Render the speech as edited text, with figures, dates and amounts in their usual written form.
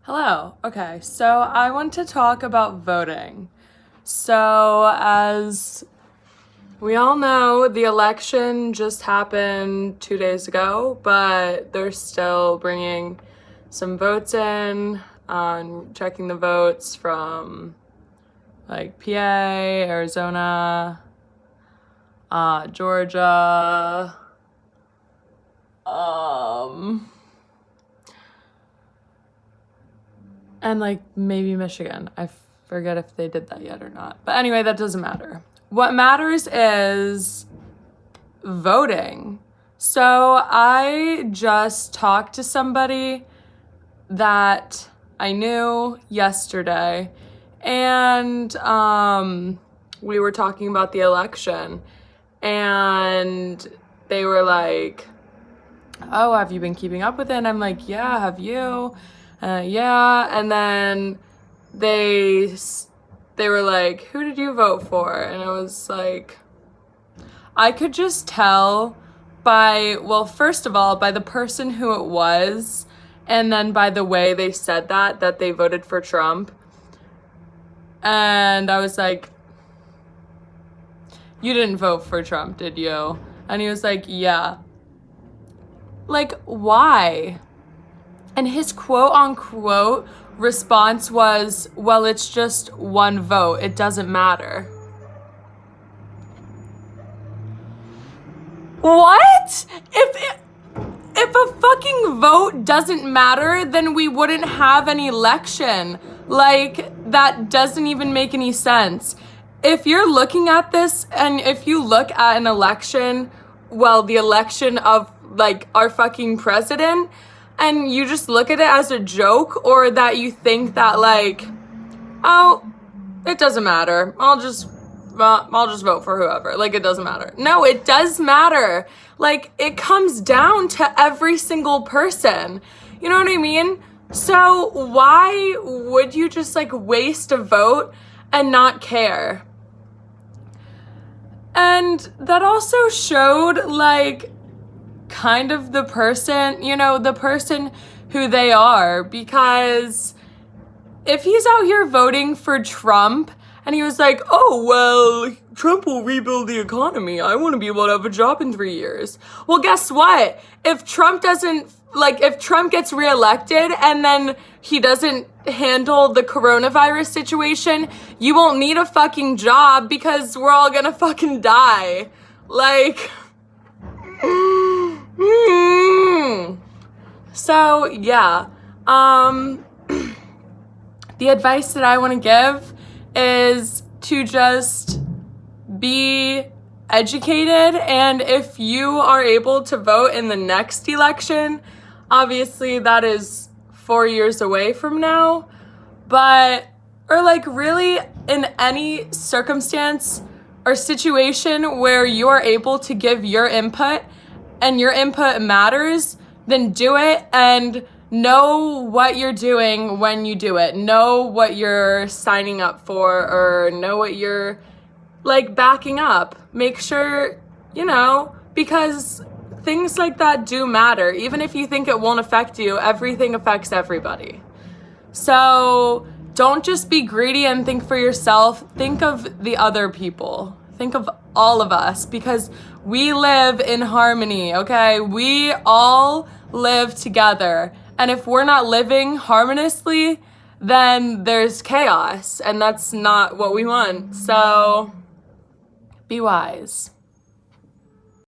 Hello. Okay, so I want to talk about voting. So, as we all know, the election just happened 2 days ago, but they're still bringing some votes in, checking the votes from like PA, Arizona, Georgia, and like maybe Michigan. I forget if they did that yet or not. But anyway, that doesn't matter. What matters is voting. So I just talked to somebody that I knew yesterday, and we were talking about the election, and they were like, "Oh, have you been keeping up with it?" And I'm like, "Yeah, have you?" Yeah. And then they were like, "Who did you vote for?" And I was like, I could just tell by, well, first of all, by the person who it was, and then by the way they said that they voted for Trump. And I was like, "You didn't vote for Trump, did you?" And he was like, "Yeah." Like, why? And his quote unquote response was, "Well, it's just one vote. It doesn't matter." What? If a fucking vote doesn't matter, then we wouldn't have an election. Like, that doesn't even make any sense. If you're looking at this and if you look at an election, well, the election of like our fucking president, and you just look at it as a joke, or that you think that like, oh, it doesn't matter. I'll just vote for whoever. Like, it doesn't matter. No, it does matter. Like, it comes down to every single person. You know what I mean? So why would you just like waste a vote and not care? And that also showed like kind of the person, the person who they are, because if he's out here voting for Trump and he was like, "Oh, well, Trump will rebuild the economy. I want to be able to have a job in 3 years." Well, guess what? If Trump gets reelected and then he doesn't handle the coronavirus situation, you won't need a fucking job because we're all gonna fucking die. Like, so yeah. The advice that I want to give is to just be educated, and if you are able to vote in the next election, obviously that is 4 years away from now, or like really in any circumstance or situation where you are able to give your input and your input matters, then do it, and know what you're doing when you do it. Know what you're signing up for, or know what you're like backing up. Make sure, because things like that do matter. Even if you think it won't affect you, everything affects everybody. So don't just be greedy and think for yourself. Think of the other people. Think of all of us, because we live in harmony, okay? We all live together. And if we're not living harmoniously, then there's chaos, and that's not what we want. So be wise.